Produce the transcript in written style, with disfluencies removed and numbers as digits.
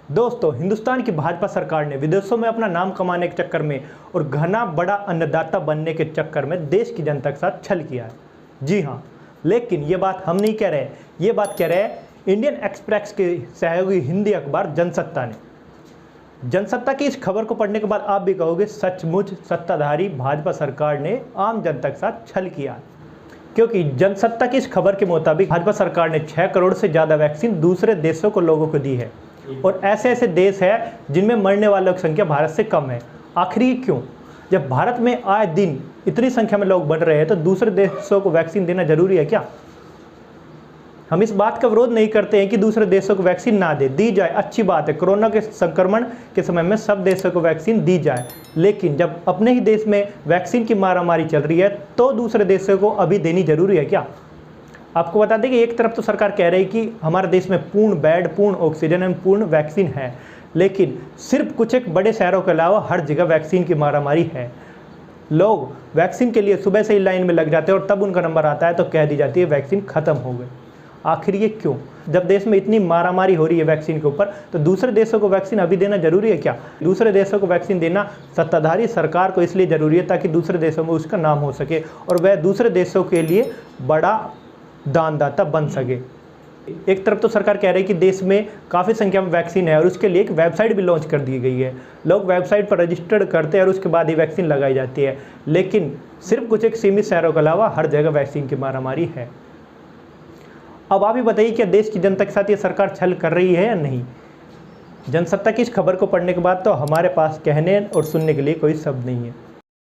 दोस्तों, हिंदुस्तान की भाजपा सरकार ने विदेशों में अपना नाम कमाने के चक्कर में और घना बड़ा अन्नदाता बनने के चक्कर में देश की जनता के साथ छल किया है। जी हाँ, लेकिन ये बात हम नहीं कह रहे, ये बात कह रहे हैं इंडियन एक्सप्रेस के सहयोगी हिंदी अखबार जनसत्ता ने। जनसत्ता की इस खबर को पढ़ने के बाद आप भी कहोगे सचमुच सत्ताधारी भाजपा सरकार ने आम जनता के साथ छल किया, क्योंकि जनसत्ता की इस खबर के मुताबिक भाजपा सरकार ने 6 करोड़ से ज़्यादा वैक्सीन दूसरे देशों को लोगों को दी है और ऐसे ऐसे देश हैं जिनमें मरने वालों की संख्या भारत से कम है। आखिर ये क्यों? जब भारत में आए दिन इतनी संख्या में लोग बढ़ रहे हैं तो दूसरे देशों को वैक्सीन देना जरूरी है क्या? हम इस बात का विरोध नहीं करते हैं कि दूसरे देशों को वैक्सीन ना दे, दी जाए, अच्छी बात है। कोरोना के संक्रमण के समय में सब देशों को वैक्सीन दी जाए, लेकिन जब अपने ही देश में वैक्सीन की मारामारी चल रही है तो दूसरे देशों को अभी देनी जरूरी है क्या? आपको बता दें कि एक तरफ तो सरकार कह रही है कि हमारे देश में पूर्ण बेड, पूर्ण ऑक्सीजन एवं पूर्ण वैक्सीन है, लेकिन सिर्फ कुछ एक बड़े शहरों के अलावा हर जगह वैक्सीन की मारामारी है। लोग वैक्सीन के लिए सुबह से ही लाइन में लग जाते हैं और तब उनका नंबर आता है तो कह दी जाती है वैक्सीन खत्म हो गई। आखिर ये क्यों? जब देश में इतनी मारामारी हो रही है वैक्सीन के ऊपर, तो दूसरे देशों को वैक्सीन अभी देना जरूरी है क्या? दूसरे देशों को वैक्सीन देना सत्ताधारी सरकार को इसलिए जरूरी है ताकि दूसरे देशों में उसका नाम हो सके और वह दूसरे देशों के लिए बड़ा दानदाता बन सके। एक तरफ तो सरकार कह रही है कि देश में काफ़ी संख्या में वैक्सीन है और उसके लिए एक वेबसाइट भी लॉन्च कर दी गई है। लोग वेबसाइट पर रजिस्टर्ड करते हैं और उसके बाद ही वैक्सीन लगाई जाती है, लेकिन सिर्फ कुछ एक सीमित शहरों के अलावा हर जगह वैक्सीन की मारामारी है। अब आप ही बताइए, क्या देश की जनता के साथ ये सरकार छल कर रही है या नहीं? जनसत्ता की इस खबर को पढ़ने के बाद तो हमारे पास कहने और सुनने के लिए कोई शब्द नहीं है।